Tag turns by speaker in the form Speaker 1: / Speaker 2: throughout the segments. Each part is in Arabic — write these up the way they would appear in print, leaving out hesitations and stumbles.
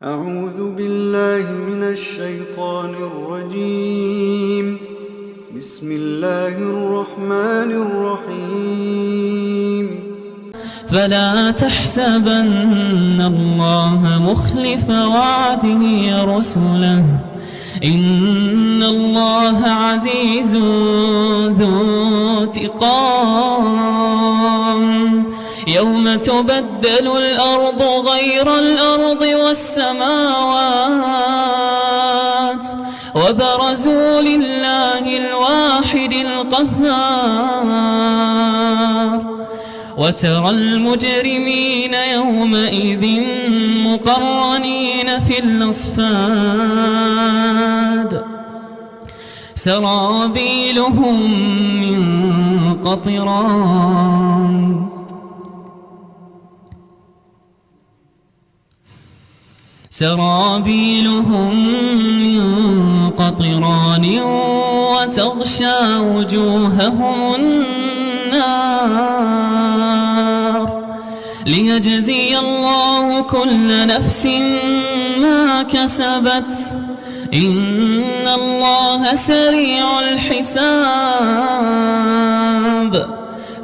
Speaker 1: أعوذ بالله من الشيطان الرجيم. بسم الله الرحمن الرحيم.
Speaker 2: فلا تحسبن الله مخلف وعده رسله، إن الله عزيز ذو انتقام. يوم تبدل الأرض غير الأرض والسماوات وبرزوا لله الواحد القهار. وترى المجرمين يومئذ مقرنين في الأصفاد، سرابيلهم من قطران وتغشى وجوههم النار، ليجزي الله كل نفس ما كسبت، إن الله سريع الحساب.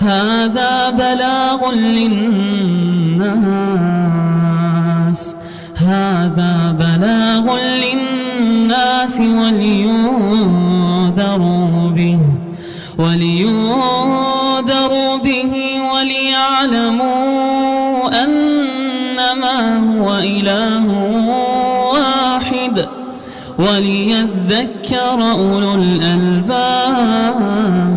Speaker 2: هذا بلاغ للناس ولينذروا به وليعلموا أنما هو إله واحد وليذكر أولو الألباب.